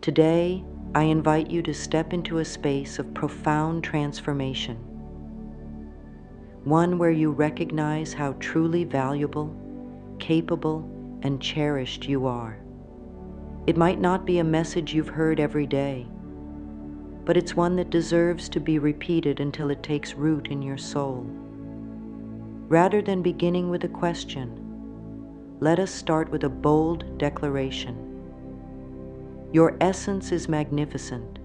Today, I invite you to step into a space of profound transformation, one where you recognize how truly valuable, capable, and cherished you are. It might not be a message you've heard every day, but it's one that deserves to be repeated until it takes root in your soul. Rather than beginning with a question, let us start with a bold declaration. Your essence is magnificent,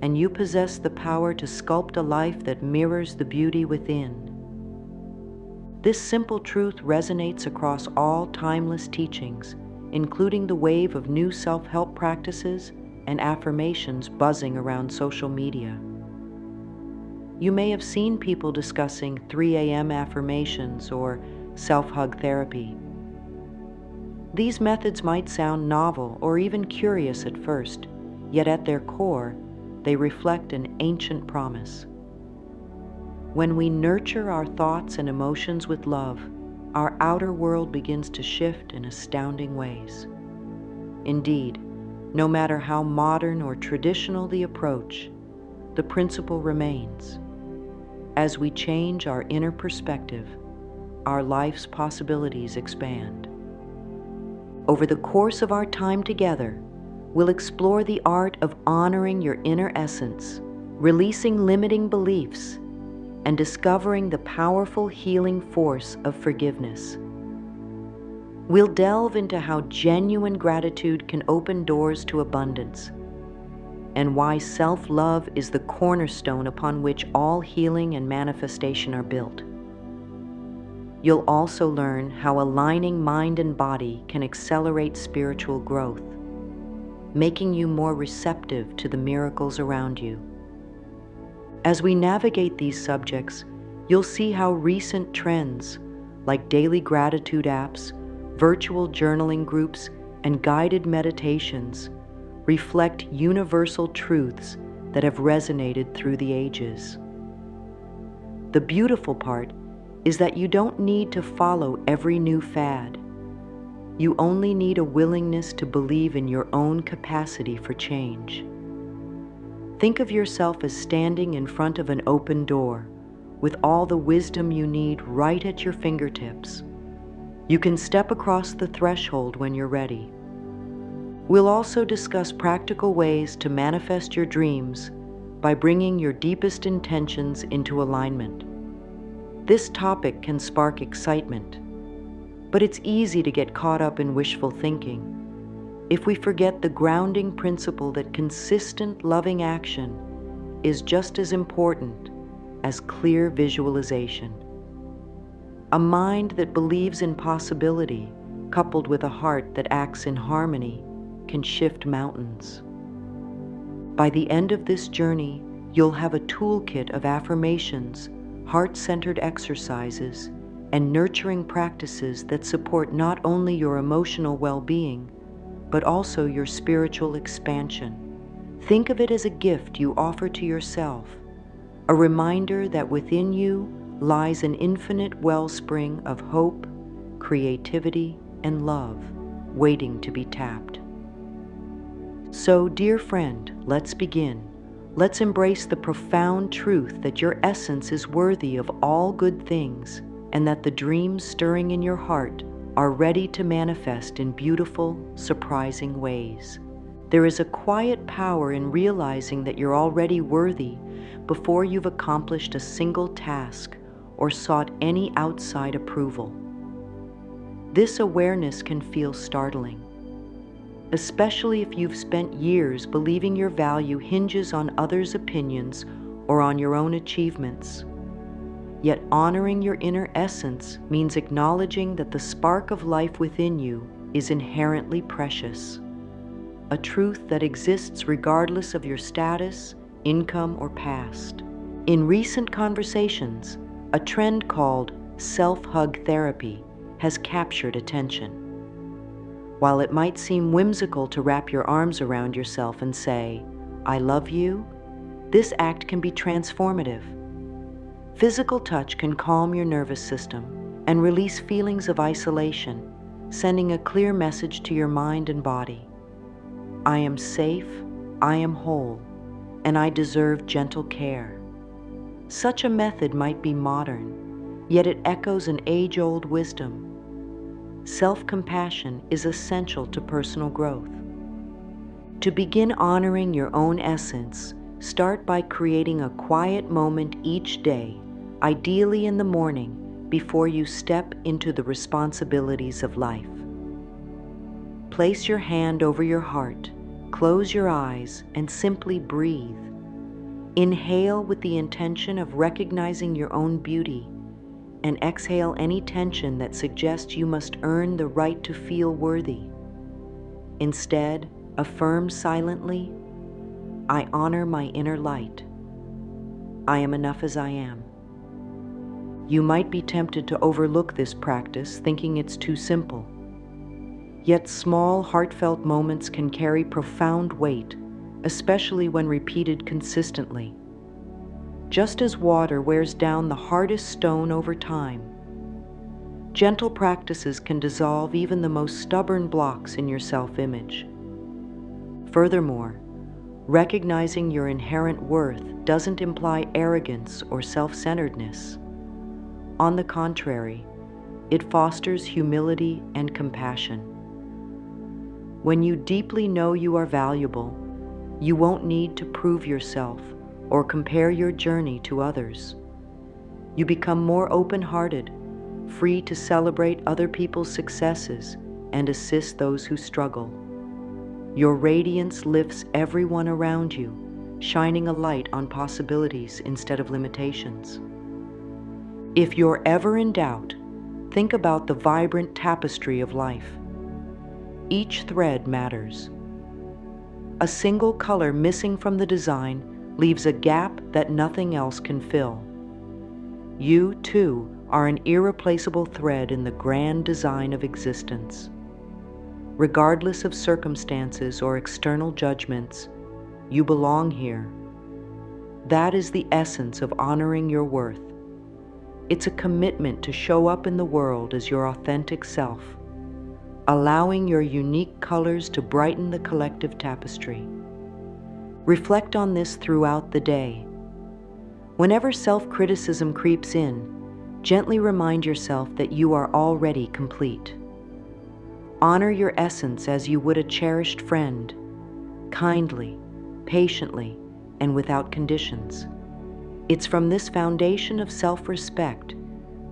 and you possess the power to sculpt a life that mirrors the beauty within. This simple truth resonates across all timeless teachings, including the wave of new self-help practices and affirmations buzzing around social media. You may have seen people discussing 3 a.m. affirmations or self-hug therapy. These methods might sound novel or even curious at first, yet at their core, they reflect an ancient promise. When we nurture our thoughts and emotions with love, our outer world begins to shift in astounding ways. Indeed, no matter how modern or traditional the approach, the principle remains. As we change our inner perspective, our life's possibilities expand. Over the course of our time together, we'll explore the art of honoring your inner essence, releasing limiting beliefs, and discovering the powerful healing force of forgiveness. We'll delve into how genuine gratitude can open doors to abundance, and why self-love is the cornerstone upon which all healing and manifestation are built. You'll also learn how aligning mind and body can accelerate spiritual growth, making you more receptive to the miracles around you. As we navigate these subjects, you'll see how recent trends, like daily gratitude apps, virtual journaling groups, and guided meditations, reflect universal truths that have resonated through the ages. The beautiful part is that you don't need to follow every new fad. You only need a willingness to believe in your own capacity for change. Think of yourself as standing in front of an open door, with all the wisdom you need right at your fingertips. You can step across the threshold when you're ready. We'll also discuss practical ways to manifest your dreams by bringing your deepest intentions into alignment. This topic can spark excitement, but it's easy to get caught up in wishful thinking if we forget the grounding principle that consistent, loving action is just as important as clear visualization. A mind that believes in possibility, coupled with a heart that acts in harmony, can shift mountains. By the end of this journey, you'll have a toolkit of affirmations, heart-centered exercises, and nurturing practices that support not only your emotional well-being, but also your spiritual expansion. Think of it as a gift you offer to yourself, a reminder that within you lies an infinite wellspring of hope, creativity, and love, waiting to be tapped. So, dear friend, let's begin. Let's embrace the profound truth that your essence is worthy of all good things, and that the dreams stirring in your heart are ready to manifest in beautiful, surprising ways. There is a quiet power in realizing that you're already worthy before you've accomplished a single task or sought any outside approval. This awareness can feel startling, especially if you've spent years believing your value hinges on others' opinions or on your own achievements. Yet honoring your inner essence means acknowledging that the spark of life within you is inherently precious, a truth that exists regardless of your status, income, or past. In recent conversations, a trend called self-hug therapy has captured attention. While it might seem whimsical to wrap your arms around yourself and say, "I love you," this act can be transformative. Physical touch can calm your nervous system and release feelings of isolation, sending a clear message to your mind and body. I am safe, I am whole, and I deserve gentle care. Such a method might be modern, yet it echoes an age-old wisdom. Self-compassion is essential to personal growth. To begin honoring your own essence, start by creating a quiet moment each day, ideally in the morning, before you step into the responsibilities of life. Place your hand over your heart, close your eyes, and simply breathe. Inhale with the intention of recognizing your own beauty, and exhale any tension that suggests you must earn the right to feel worthy. Instead, affirm silently, I honor my inner light. I am enough as I am. You might be tempted to overlook this practice, thinking it's too simple. Yet small, heartfelt moments can carry profound weight, especially when repeated consistently. Just as water wears down the hardest stone over time, gentle practices can dissolve even the most stubborn blocks in your self-image. Furthermore, recognizing your inherent worth doesn't imply arrogance or self-centeredness. On the contrary, it fosters humility and compassion. When you deeply know you are valuable, you won't need to prove yourself or compare your journey to others. You become more open-hearted, free to celebrate other people's successes and assist those who struggle. Your radiance lifts everyone around you, shining a light on possibilities instead of limitations. If you're ever in doubt, think about the vibrant tapestry of life. Each thread matters. A single color missing from the design leaves a gap that nothing else can fill. You, too, are an irreplaceable thread in the grand design of existence. Regardless of circumstances or external judgments, you belong here. That is the essence of honoring your worth. It's a commitment to show up in the world as your authentic self, allowing your unique colors to brighten the collective tapestry. Reflect on this throughout the day. Whenever self-criticism creeps in, gently remind yourself that you are already complete. Honor your essence as you would a cherished friend, kindly, patiently, and without conditions. It's from this foundation of self-respect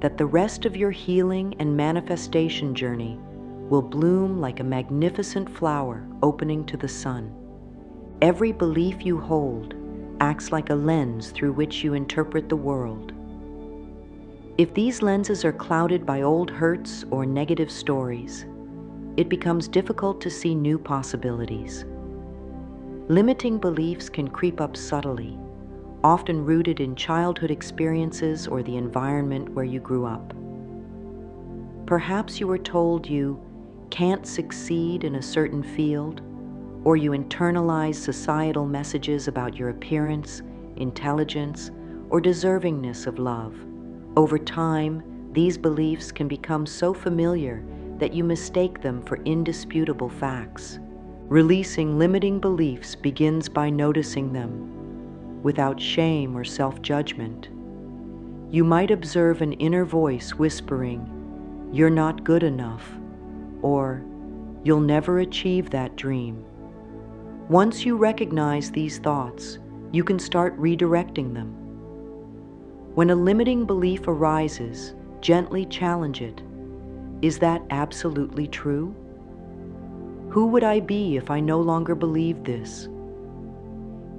that the rest of your healing and manifestation journey will bloom like a magnificent flower opening to the sun. Every belief you hold acts like a lens through which you interpret the world. If these lenses are clouded by old hurts or negative stories, it becomes difficult to see new possibilities. Limiting beliefs can creep up subtly, often rooted in childhood experiences or the environment where you grew up. Perhaps you were told you can't succeed in a certain field, or you internalize societal messages about your appearance, intelligence, or deservingness of love. Over time, these beliefs can become so familiar that you mistake them for indisputable facts. Releasing limiting beliefs begins by noticing them, without shame or self-judgment. You might observe an inner voice whispering, "You're not good enough," or "You'll never achieve that dream." Once you recognize these thoughts, you can start redirecting them. When a limiting belief arises, gently challenge it. Is that absolutely true? Who would I be if I no longer believed this?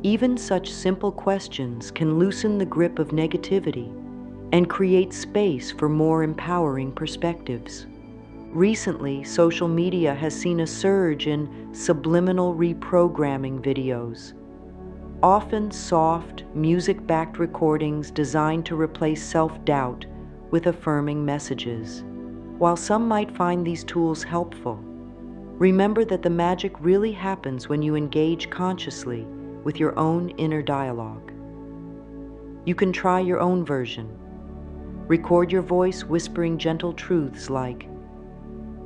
Even such simple questions can loosen the grip of negativity and create space for more empowering perspectives. Recently, social media has seen a surge in subliminal reprogramming videos, often soft, music-backed recordings designed to replace self-doubt with affirming messages. While some might find these tools helpful, remember that the magic really happens when you engage consciously with your own inner dialogue. You can try your own version. Record your voice whispering gentle truths like,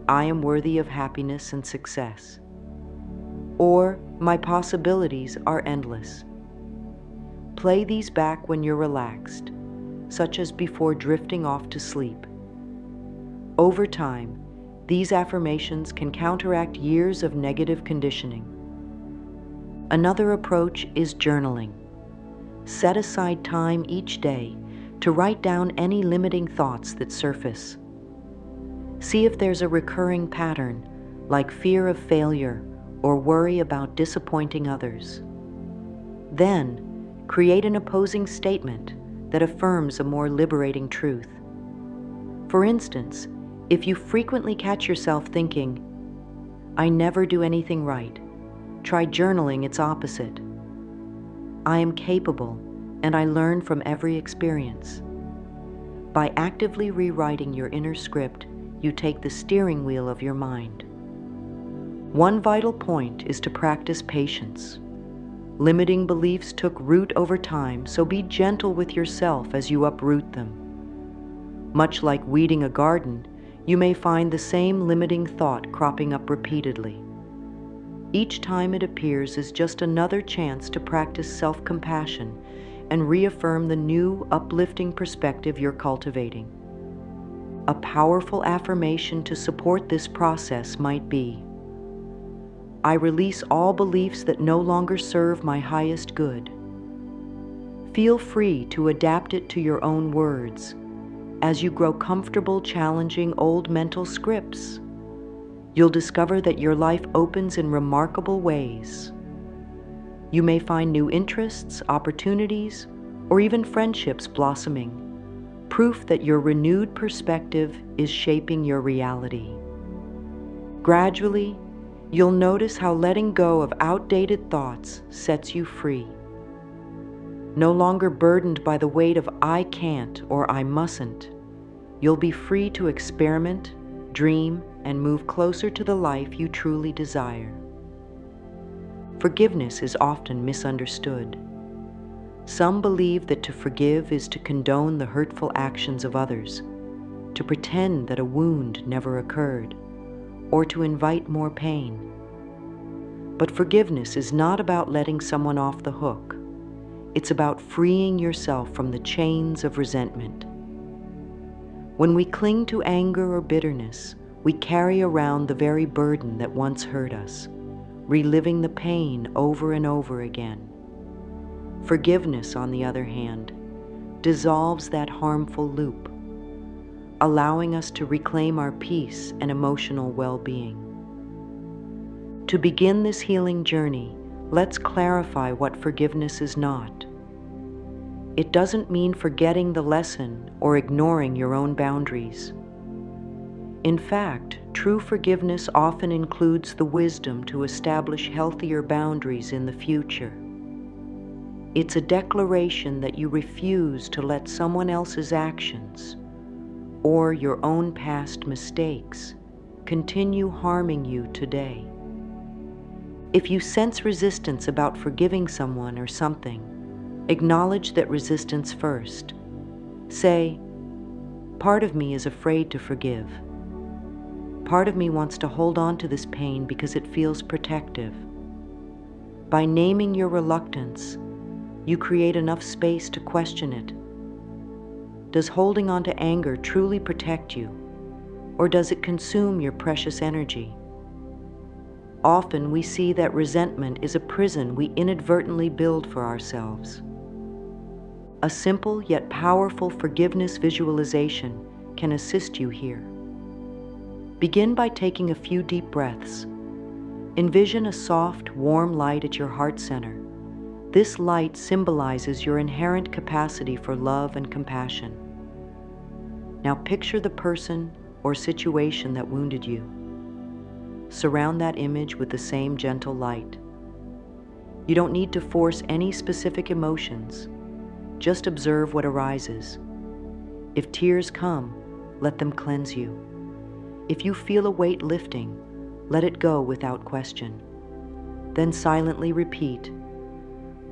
"I am worthy of happiness and success." or my possibilities are endless. Play these back when you're relaxed, such as before drifting off to sleep. Over time, these affirmations can counteract years of negative conditioning. Another approach is journaling. Set aside time each day to write down any limiting thoughts that surface. See if there's a recurring pattern, like fear of failure or worry about disappointing others. Then, create an opposing statement that affirms a more liberating truth. For instance, if you frequently catch yourself thinking, "I never do anything right," try journaling its opposite. "I am capable, and I learn from every experience." By actively rewriting your inner script, you take the steering wheel of your mind. One vital point is to practice patience. Limiting beliefs took root over time, so be gentle with yourself as you uproot them. Much like weeding a garden, you may find the same limiting thought cropping up repeatedly. Each time it appears is just another chance to practice self-compassion and reaffirm the new, uplifting perspective you're cultivating. A powerful affirmation to support this process might be, "I release all beliefs that no longer serve my highest good." Feel free to adapt it to your own words as you grow comfortable challenging old mental scripts. You'll discover that your life opens in remarkable ways. You may find new interests, opportunities, or even friendships blossoming, proof that your renewed perspective is shaping your reality. Gradually, you'll notice how letting go of outdated thoughts sets you free. No longer burdened by the weight of "I can't" or "I mustn't," you'll be free to experiment, dream, and move closer to the life you truly desire. Forgiveness is often misunderstood. Some believe that to forgive is to condone the hurtful actions of others, to pretend that a wound never occurred, or to invite more pain. But forgiveness is not about letting someone off the hook. It's about freeing yourself from the chains of resentment. When we cling to anger or bitterness, we carry around the very burden that once hurt us, reliving the pain over and over again. Forgiveness, on the other hand, dissolves that harmful loop, allowing us to reclaim our peace and emotional well-being. To begin this healing journey, let's clarify what forgiveness is not. It doesn't mean forgetting the lesson or ignoring your own boundaries. In fact, true forgiveness often includes the wisdom to establish healthier boundaries in the future. It's a declaration that you refuse to let someone else's actions or your own past mistakes continue harming you today. If you sense resistance about forgiving someone or something, acknowledge that resistance first. Say, "Part of me is afraid to forgive. Part of me wants to hold on to this pain because it feels protective." By naming your reluctance, you create enough space to question it. Does holding on to anger truly protect you, or does it consume your precious energy? Often we see that resentment is a prison we inadvertently build for ourselves. A simple yet powerful forgiveness visualization can assist you here. Begin by taking a few deep breaths. Envision a soft, warm light at your heart center. This light symbolizes your inherent capacity for love and compassion. Now picture the person or situation that wounded you. Surround that image with the same gentle light. You don't need to force any specific emotions. Just observe what arises. If tears come, let them cleanse you. If you feel a weight lifting, let it go without question. Then silently repeat,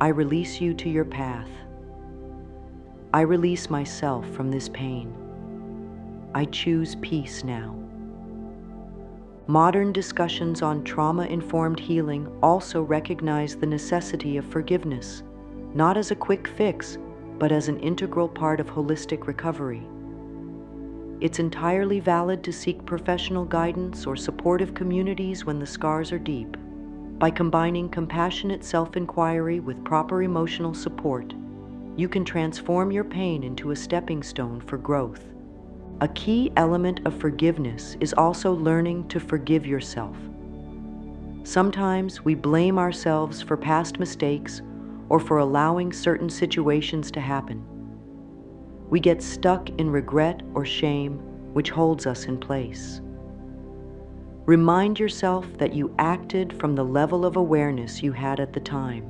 "I release you to your path. I release myself from this pain. I choose peace now." Modern discussions on trauma-informed healing also recognize the necessity of forgiveness, not as a quick fix, but as an integral part of holistic recovery. It's entirely valid to seek professional guidance or supportive communities when the scars are deep. By combining compassionate self-inquiry with proper emotional support, you can transform your pain into a stepping stone for growth. A key element of forgiveness is also learning to forgive yourself. Sometimes we blame ourselves for past mistakes or for allowing certain situations to happen. We get stuck in regret or shame, which holds us in place. Remind yourself that you acted from the level of awareness you had at the time.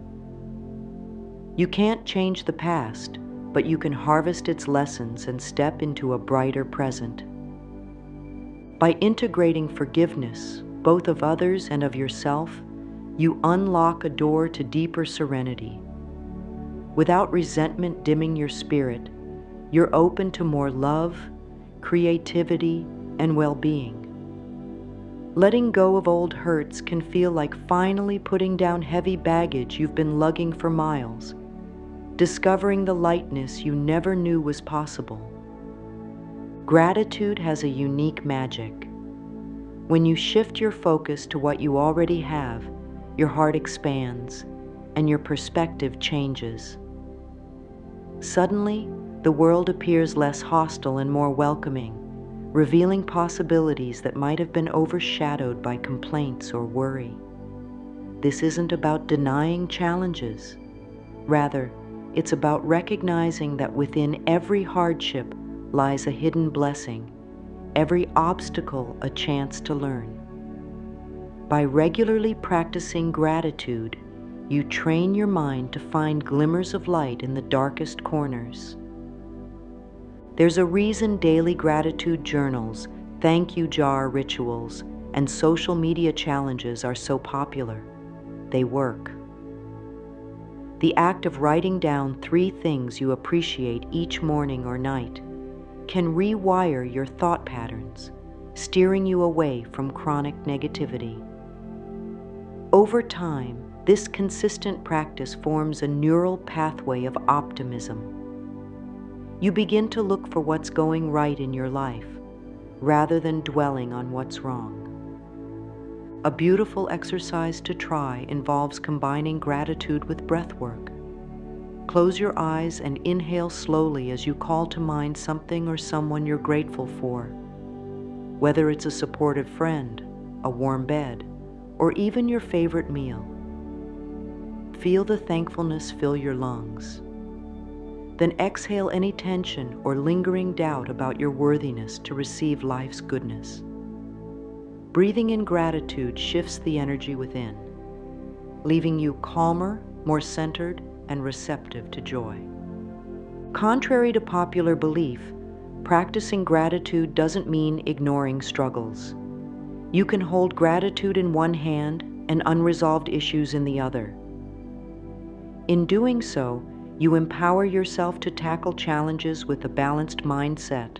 You can't change the past, but you can harvest its lessons and step into a brighter present. By integrating forgiveness, both of others and of yourself, you unlock a door to deeper serenity. Without resentment dimming your spirit, you're open to more love, creativity, and well-being. Letting go of old hurts can feel like finally putting down heavy baggage you've been lugging for miles, discovering the lightness you never knew was possible. Gratitude has a unique magic. When you shift your focus to what you already have, your heart expands and your perspective changes. Suddenly, the world appears less hostile and more welcoming, revealing possibilities that might have been overshadowed by complaints or worry. This isn't about denying challenges. Rather, it's about recognizing that within every hardship lies a hidden blessing, every obstacle a chance to learn. By regularly practicing gratitude, you train your mind to find glimmers of light in the darkest corners. There's a reason daily gratitude journals, thank you jar rituals, and social media challenges are so popular. They work. The act of writing down 3 things you appreciate each morning or night can rewire your thought patterns, steering you away from chronic negativity. Over time, this consistent practice forms a neural pathway of optimism. You begin to look for what's going right in your life, rather than dwelling on what's wrong. A beautiful exercise to try involves combining gratitude with breath work. Close your eyes and inhale slowly as you call to mind something or someone you're grateful for. Whether it's a supportive friend, a warm bed, or even your favorite meal. Feel the thankfulness fill your lungs. Then exhale any tension or lingering doubt about your worthiness to receive life's goodness. Breathing in gratitude shifts the energy within, leaving you calmer, more centered, and receptive to joy. Contrary to popular belief, practicing gratitude doesn't mean ignoring struggles. You can hold gratitude in one hand and unresolved issues in the other. In doing so, you empower yourself to tackle challenges with a balanced mindset,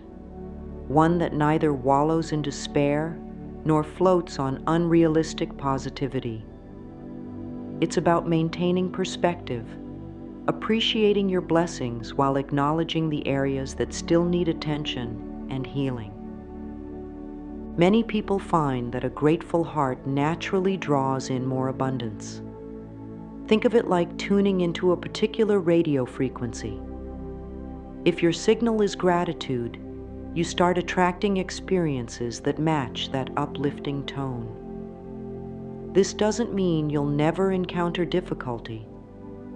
one that neither wallows in despair nor floats on unrealistic positivity. It's about maintaining perspective, appreciating your blessings while acknowledging the areas that still need attention and healing. Many people find that a grateful heart naturally draws in more abundance. Think of it like tuning into a particular radio frequency. If your signal is gratitude, you start attracting experiences that match that uplifting tone. This doesn't mean you'll never encounter difficulty,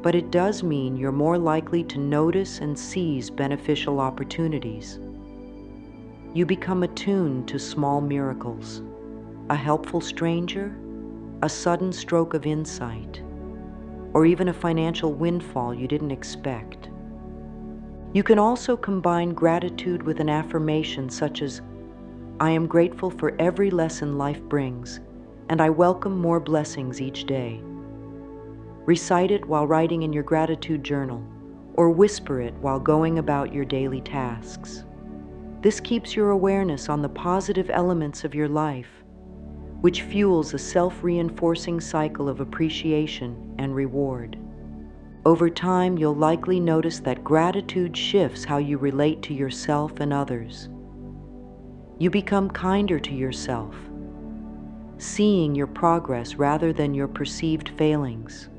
but it does mean you're more likely to notice and seize beneficial opportunities. You become attuned to small miracles, a helpful stranger, a sudden stroke of insight, or even a financial windfall you didn't expect. You can also combine gratitude with an affirmation such as, I am grateful for every lesson life brings, and I welcome more blessings each day. Recite it while writing in your gratitude journal, or whisper it while going about your daily tasks. This keeps your awareness on the positive elements of your life, which fuels a self-reinforcing cycle of appreciation and reward. Over time, you'll likely notice that gratitude shifts how you relate to yourself and others. You become kinder to yourself, seeing your progress rather than your perceived failings.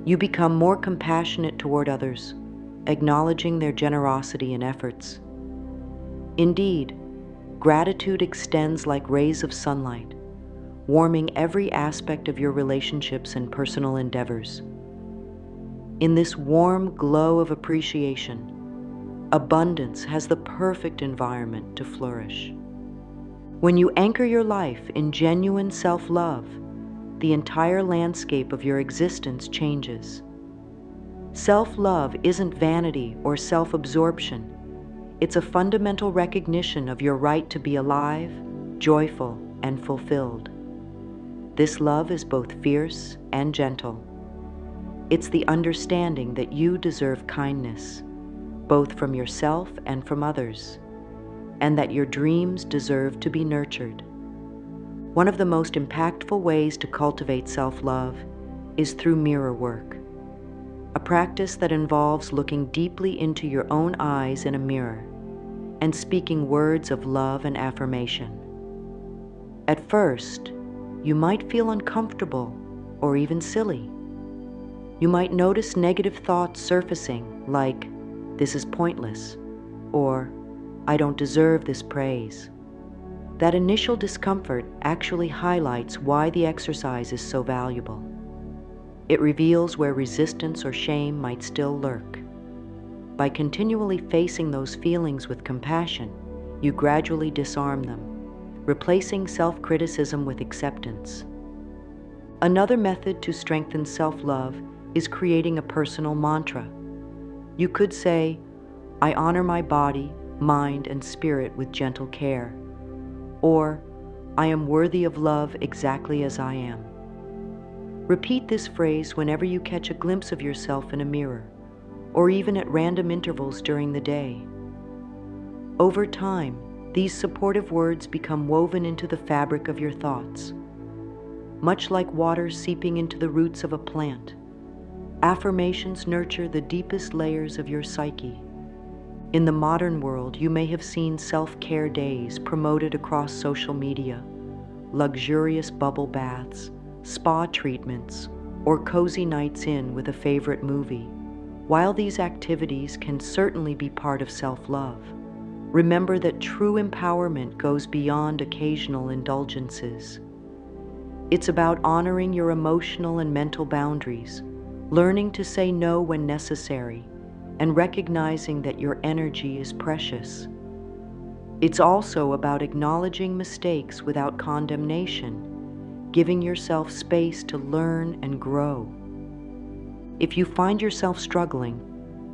You become more compassionate toward others, acknowledging their generosity and efforts. Indeed, gratitude extends like rays of sunlight, warming every aspect of your relationships and personal endeavors. In this warm glow of appreciation, abundance has the perfect environment to flourish. When you anchor your life in genuine self-love, the entire landscape of your existence changes. Self-love isn't vanity or self-absorption. It's a fundamental recognition of your right to be alive, joyful, and fulfilled. This love is both fierce and gentle. It's the understanding that you deserve kindness, both from yourself and from others, and that your dreams deserve to be nurtured. One of the most impactful ways to cultivate self-love is through mirror work, a practice that involves looking deeply into your own eyes in a mirror and speaking words of love and affirmation. At first, you might feel uncomfortable or even silly. You might notice negative thoughts surfacing like, "This is pointless," or "I don't deserve this praise." That initial discomfort actually highlights why the exercise is so valuable. It reveals where resistance or shame might still lurk. By continually facing those feelings with compassion, you gradually disarm them, replacing self-criticism with acceptance. Another method to strengthen self-love is creating a personal mantra. You could say, "I honor my body, mind, and spirit with gentle care," or "I am worthy of love exactly as I am." Repeat this phrase whenever you catch a glimpse of yourself in a mirror, or even at random intervals during the day. Over time, these supportive words become woven into the fabric of your thoughts. Much like water seeping into the roots of a plant, affirmations nurture the deepest layers of your psyche. In the modern world, you may have seen self-care days promoted across social media, luxurious bubble baths, spa treatments, or cozy nights in with a favorite movie. While these activities can certainly be part of self-love, remember that true empowerment goes beyond occasional indulgences. It's about honoring your emotional and mental boundaries, learning to say no when necessary, and recognizing that your energy is precious. It's also about acknowledging mistakes without condemnation, giving yourself space to learn and grow. If you find yourself struggling,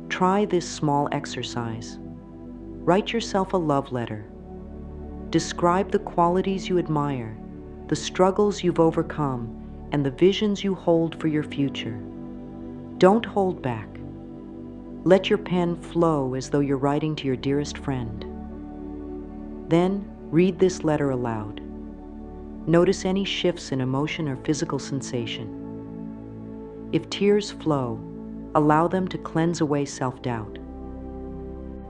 try this small exercise. Write yourself a love letter. Describe the qualities you admire, the struggles you've overcome, and the visions you hold for your future. Don't hold back. Let your pen flow as though you're writing to your dearest friend. Then, read this letter aloud. Notice any shifts in emotion or physical sensation. If tears flow, allow them to cleanse away self-doubt.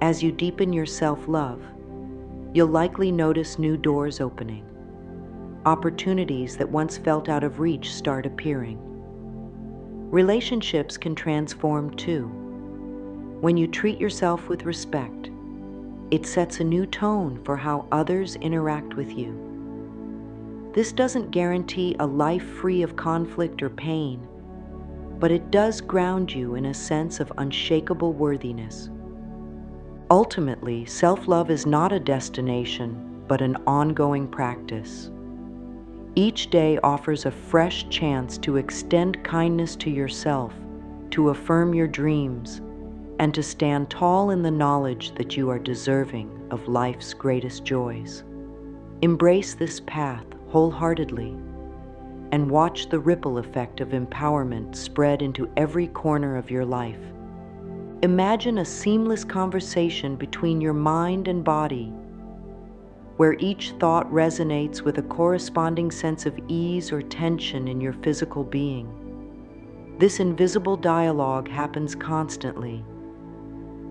As you deepen your self-love, you'll likely notice new doors opening. Opportunities that once felt out of reach start appearing. Relationships can transform too. When you treat yourself with respect, it sets a new tone for how others interact with you. This doesn't guarantee a life free of conflict or pain, but it does ground you in a sense of unshakable worthiness. Ultimately, self-love is not a destination, but an ongoing practice. Each day offers a fresh chance to extend kindness to yourself, to affirm your dreams, and to stand tall in the knowledge that you are deserving of life's greatest joys. Embrace this path wholeheartedly and watch the ripple effect of empowerment spread into every corner of your life. Imagine a seamless conversation between your mind and body, where each thought resonates with a corresponding sense of ease or tension in your physical being. This invisible dialogue happens constantly,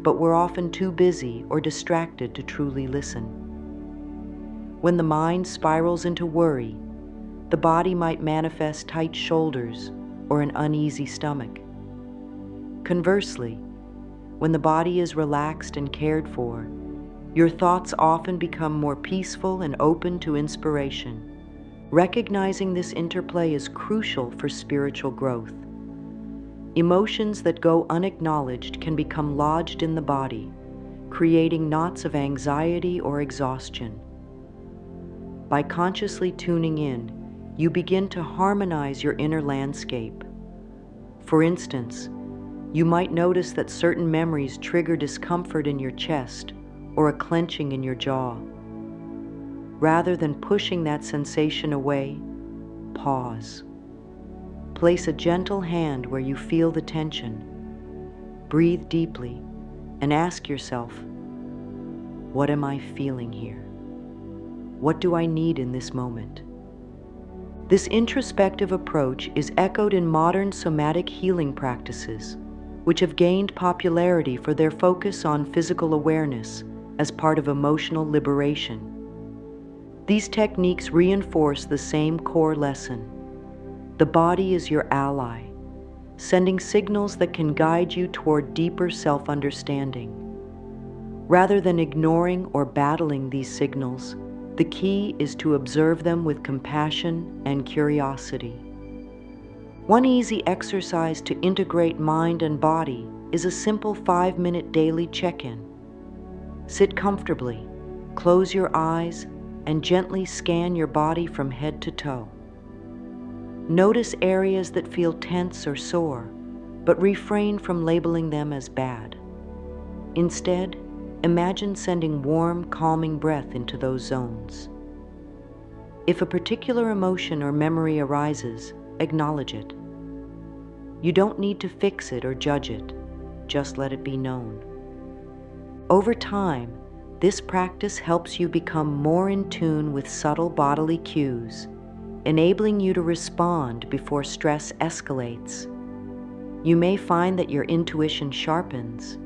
but we're often too busy or distracted to truly listen. When the mind spirals into worry, the body might manifest tight shoulders or an uneasy stomach. Conversely, when the body is relaxed and cared for, your thoughts often become more peaceful and open to inspiration. Recognizing this interplay is crucial for spiritual growth. Emotions that go unacknowledged can become lodged in the body, creating knots of anxiety or exhaustion. By consciously tuning in, you begin to harmonize your inner landscape. For instance, you might notice that certain memories trigger discomfort in your chest or a clenching in your jaw. Rather than pushing that sensation away, pause. Place a gentle hand where you feel the tension. Breathe deeply and ask yourself, what am I feeling here? What do I need in this moment? This introspective approach is echoed in modern somatic healing practices, which have gained popularity for their focus on physical awareness as part of emotional liberation. These techniques reinforce the same core lesson. The body is your ally, sending signals that can guide you toward deeper self-understanding. Rather than ignoring or battling these signals, the key is to observe them with compassion and curiosity. One easy exercise to integrate mind and body is a simple 5-minute daily check-in. Sit comfortably, close your eyes, and gently scan your body from head to toe. Notice areas that feel tense or sore, but refrain from labeling them as bad. Instead, imagine sending warm, calming breath into those zones. If a particular emotion or memory arises, acknowledge it. You don't need to fix it or judge it, just let it be known. Over time, this practice helps you become more in tune with subtle bodily cues, enabling you to respond before stress escalates. You may find that your intuition sharpens,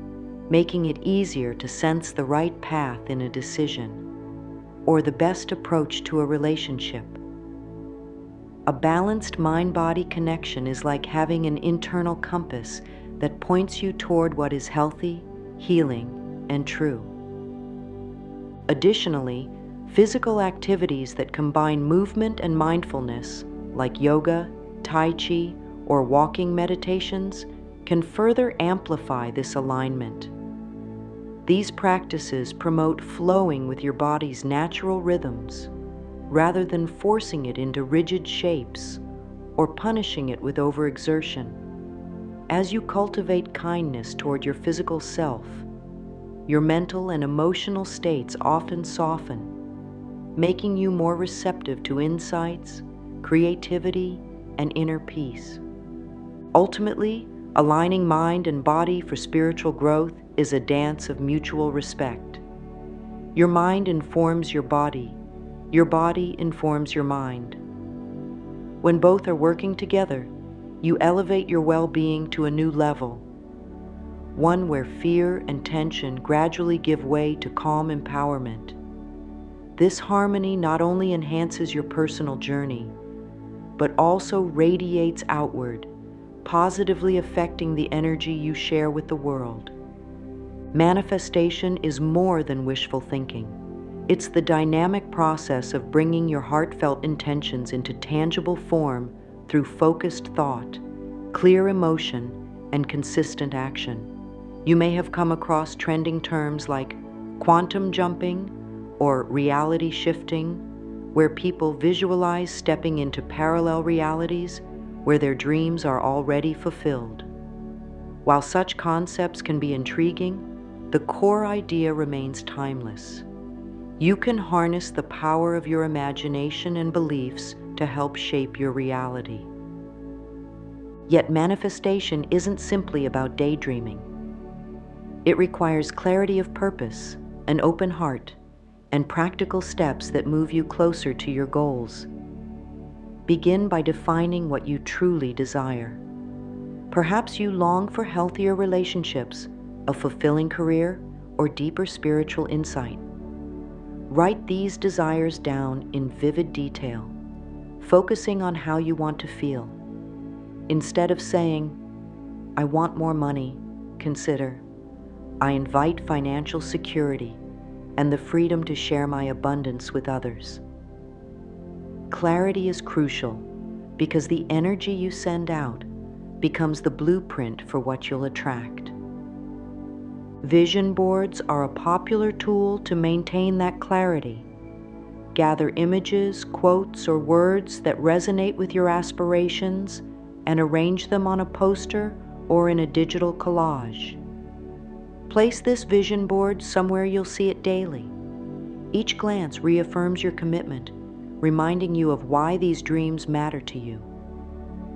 making it easier to sense the right path in a decision or the best approach to a relationship. A balanced mind-body connection is like having an internal compass that points you toward what is healthy, healing, and true. Additionally, physical activities that combine movement and mindfulness, like yoga, tai chi, or walking meditations, can further amplify this alignment. These practices promote flowing with your body's natural rhythms, rather than forcing it into rigid shapes or punishing it with overexertion. As you cultivate kindness toward your physical self, your mental and emotional states often soften, making you more receptive to insights, creativity, and inner peace. Ultimately, aligning mind and body for spiritual growth is a dance of mutual respect. Your mind informs your body informs your mind. When both are working together, you elevate your well-being to a new level, one where fear and tension gradually give way to calm empowerment. This harmony not only enhances your personal journey, but also radiates outward, positively affecting the energy you share with the world. Manifestation is more than wishful thinking. It's the dynamic process of bringing your heartfelt intentions into tangible form through focused thought, clear emotion, and consistent action. You may have come across trending terms like quantum jumping or reality shifting, where people visualize stepping into parallel realities where their dreams are already fulfilled. While such concepts can be intriguing, the core idea remains timeless. You can harness the power of your imagination and beliefs to help shape your reality. Yet manifestation isn't simply about daydreaming. It requires clarity of purpose, an open heart, and practical steps that move you closer to your goals. Begin by defining what you truly desire. Perhaps you long for healthier relationships, a fulfilling career, or deeper spiritual insight. Write these desires down in vivid detail, focusing on how you want to feel. Instead of saying, "I want more money," consider, "I invite financial security and the freedom to share my abundance with others." Clarity is crucial because the energy you send out becomes the blueprint for what you'll attract. Vision boards are a popular tool to maintain that clarity. Gather images, quotes, or words that resonate with your aspirations and arrange them on a poster or in a digital collage. Place this vision board somewhere you'll see it daily. Each glance reaffirms your commitment, reminding you of why these dreams matter to you.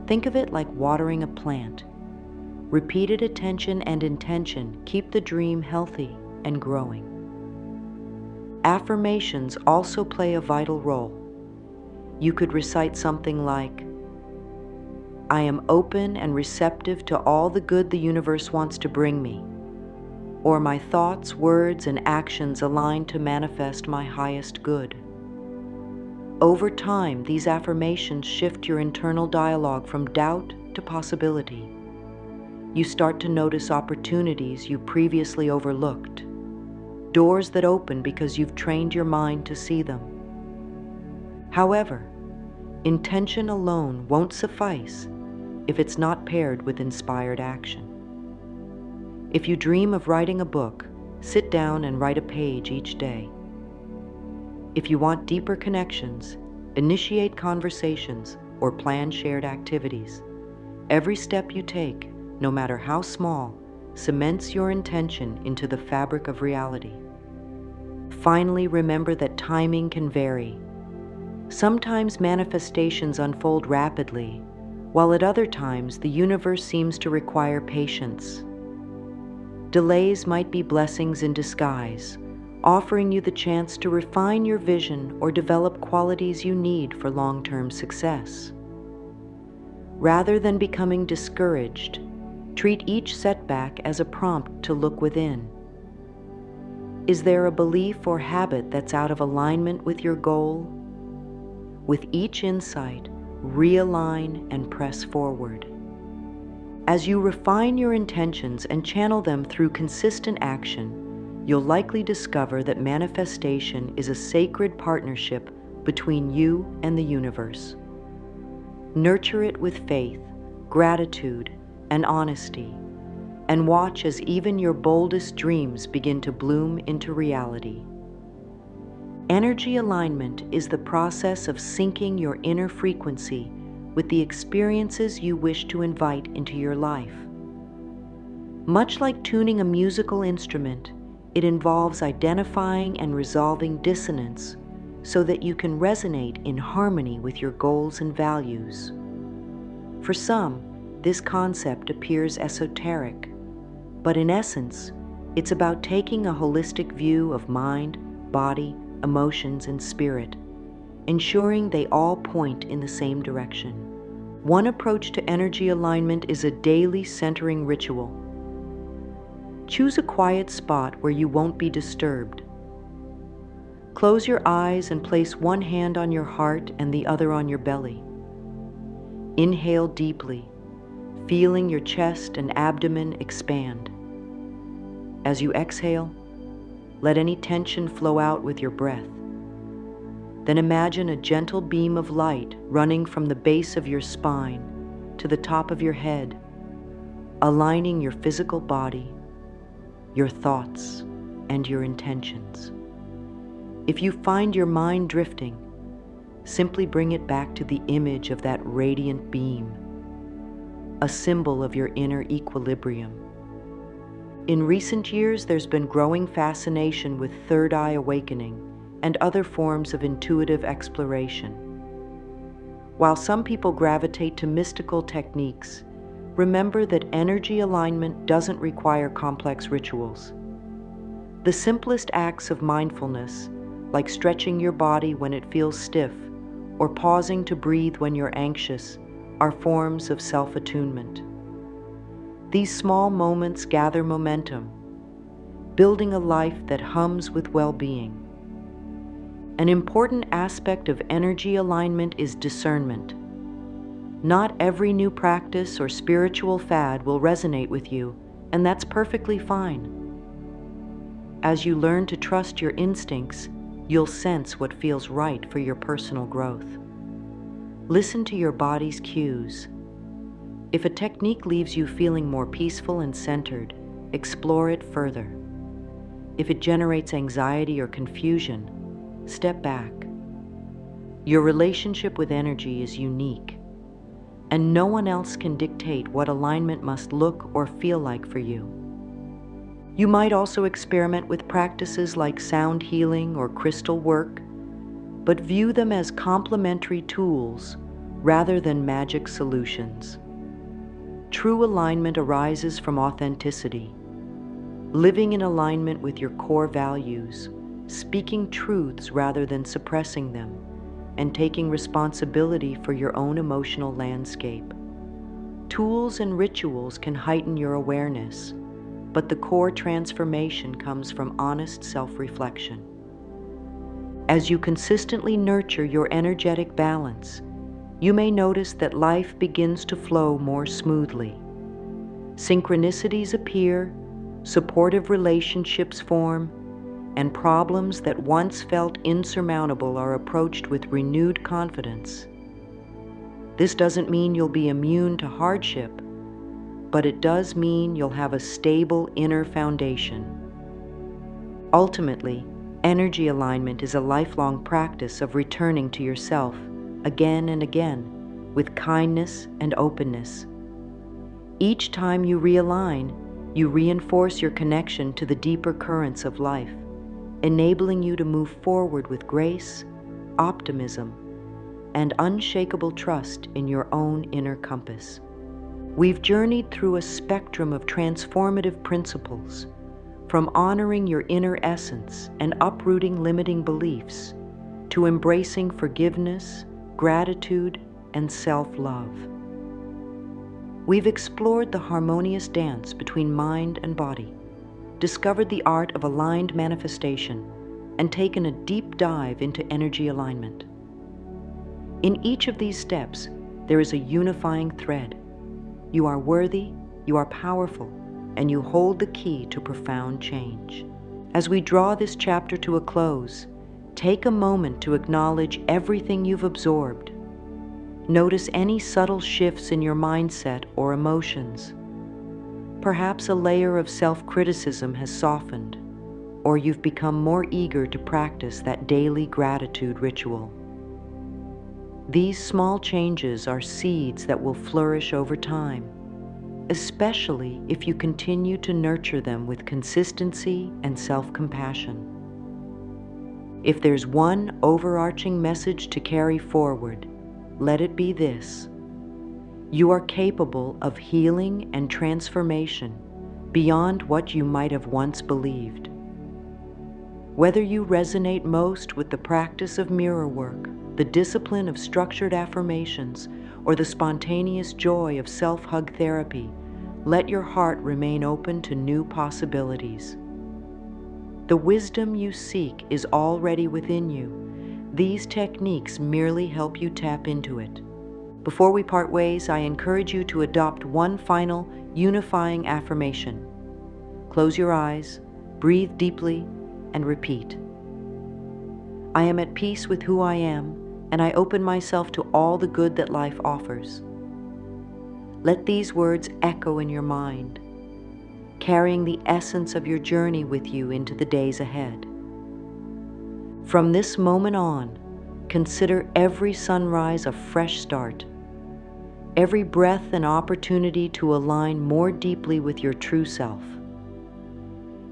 Think of it like watering a plant. Repeated attention and intention keep the dream healthy and growing. Affirmations also play a vital role. You could recite something like, "I am open and receptive to all the good the universe wants to bring me," or "My thoughts, words, and actions align to manifest my highest good." Over time, these affirmations shift your internal dialogue from doubt to possibility. You start to notice opportunities you previously overlooked, doors that open because you've trained your mind to see them. However, intention alone won't suffice if it's not paired with inspired action. If you dream of writing a book, sit down and write a page each day. If you want deeper connections, initiate conversations or plan shared activities. Every step you take, no matter how small, cements your intention into the fabric of reality. Finally, remember that timing can vary. Sometimes manifestations unfold rapidly, while at other times the universe seems to require patience. Delays might be blessings in disguise, offering you the chance to refine your vision or develop qualities you need for long-term success. Rather than becoming discouraged, treat each setback as a prompt to look within. Is there a belief or habit that's out of alignment with your goal? With each insight, realign and press forward. As you refine your intentions and channel them through consistent action, you'll likely discover that manifestation is a sacred partnership between you and the universe. Nurture it with faith, gratitude, and honesty, and watch as even your boldest dreams begin to bloom into reality. Energy alignment is the process of syncing your inner frequency with the experiences you wish to invite into your life. Much like tuning a musical instrument, it involves identifying and resolving dissonance so that you can resonate in harmony with your goals and values. For some, this concept appears esoteric, but in essence, it's about taking a holistic view of mind, body, emotions, and spirit, ensuring they all point in the same direction. One approach to energy alignment is a daily centering ritual. Choose a quiet spot where you won't be disturbed. Close your eyes and place one hand on your heart and the other on your belly. Inhale deeply, feeling your chest and abdomen expand. As you exhale, let any tension flow out with your breath. Then imagine a gentle beam of light running from the base of your spine to the top of your head, aligning your physical body, your thoughts, and your intentions. If you find your mind drifting, simply bring it back to the image of that radiant beam, a symbol of your inner equilibrium. In recent years, there's been growing fascination with third eye awakening and other forms of intuitive exploration. While some people gravitate to mystical techniques, remember that energy alignment doesn't require complex rituals. The simplest acts of mindfulness, like stretching your body when it feels stiff or pausing to breathe when you're anxious, are forms of self-attunement. These small moments gather momentum, building a life that hums with well-being. An important aspect of energy alignment is discernment. Not every new practice or spiritual fad will resonate with you, and that's perfectly fine. As you learn to trust your instincts, you'll sense what feels right for your personal growth. Listen to your body's cues. If a technique leaves you feeling more peaceful and centered, explore it further. If it generates anxiety or confusion, step back. Your relationship with energy is unique, and no one else can dictate what alignment must look or feel like for you. You might also experiment with practices like sound healing or crystal work, but view them as complementary tools rather than magic solutions. True alignment arises from authenticity, living in alignment with your core values, speaking truths rather than suppressing them, and taking responsibility for your own emotional landscape. Tools and rituals can heighten your awareness, but the core transformation comes from honest self-reflection. As you consistently nurture your energetic balance, you may notice that life begins to flow more smoothly. Synchronicities appear, supportive relationships form, and problems that once felt insurmountable are approached with renewed confidence. This doesn't mean you'll be immune to hardship, but it does mean you'll have a stable inner foundation. Ultimately, energy alignment is a lifelong practice of returning to yourself again and again with kindness and openness. Each time you realign, you reinforce your connection to the deeper currents of life, enabling you to move forward with grace, optimism, and unshakable trust in your own inner compass. We've journeyed through a spectrum of transformative principles, from honoring your inner essence and uprooting limiting beliefs, to embracing forgiveness, gratitude, and self-love. We've explored the harmonious dance between mind and body, discovered the art of aligned manifestation, and taken a deep dive into energy alignment. In each of these steps, there is a unifying thread. You are worthy, you are powerful, and you hold the key to profound change. As we draw this chapter to a close, take a moment to acknowledge everything you've absorbed. Notice any subtle shifts in your mindset or emotions. Perhaps a layer of self-criticism has softened, or you've become more eager to practice that daily gratitude ritual. These small changes are seeds that will flourish over time, especially if you continue to nurture them with consistency and self-compassion. If there's one overarching message to carry forward, let it be this: you are capable of healing and transformation beyond what you might have once believed. Whether you resonate most with the practice of mirror work, the discipline of structured affirmations, or the spontaneous joy of self-hug therapy, let your heart remain open to new possibilities. The wisdom you seek is already within you. These techniques merely help you tap into it. Before we part ways, I encourage you to adopt one final, unifying affirmation. Close your eyes, breathe deeply, and repeat. I am at peace with who I am, and I open myself to all the good that life offers. Let these words echo in your mind, carrying the essence of your journey with you into the days ahead. From this moment on, consider every sunrise a fresh start, every breath an opportunity to align more deeply with your true self.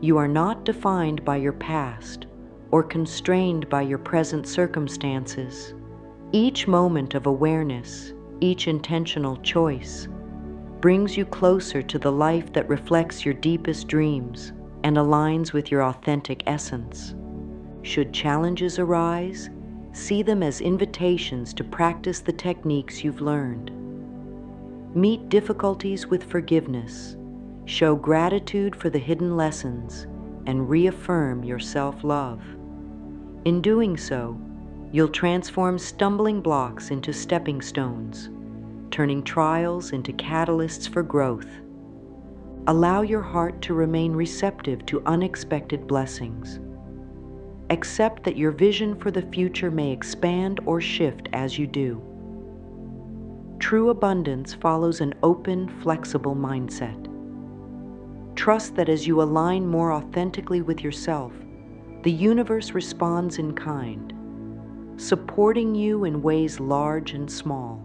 You are not defined by your past or constrained by your present circumstances. Each moment of awareness, each intentional choice, brings you closer to the life that reflects your deepest dreams and aligns with your authentic essence. Should challenges arise, see them as invitations to practice the techniques you've learned. Meet difficulties with forgiveness, show gratitude for the hidden lessons, and reaffirm your self-love. In doing so, you'll transform stumbling blocks into stepping stones, turning trials into catalysts for growth. Allow your heart to remain receptive to unexpected blessings. Accept that your vision for the future may expand or shift as you do. True abundance follows an open, flexible mindset. Trust that as you align more authentically with yourself, the universe responds in kind, supporting you in ways large and small.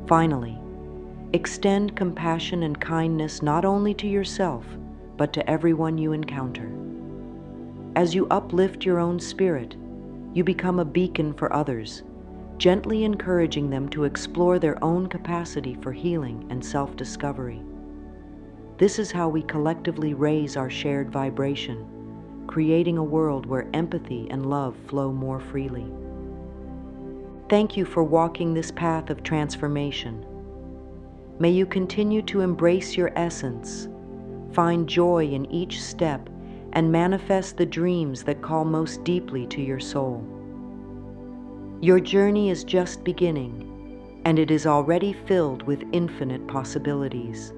Finally, extend compassion and kindness not only to yourself, but to everyone you encounter. As you uplift your own spirit, you become a beacon for others, gently encouraging them to explore their own capacity for healing and self-discovery. This is how we collectively raise our shared vibration, creating a world where empathy and love flow more freely. Thank you for walking this path of transformation. May you continue to embrace your essence, find joy in each step, and manifest the dreams that call most deeply to your soul. Your journey is just beginning, and it is already filled with infinite possibilities.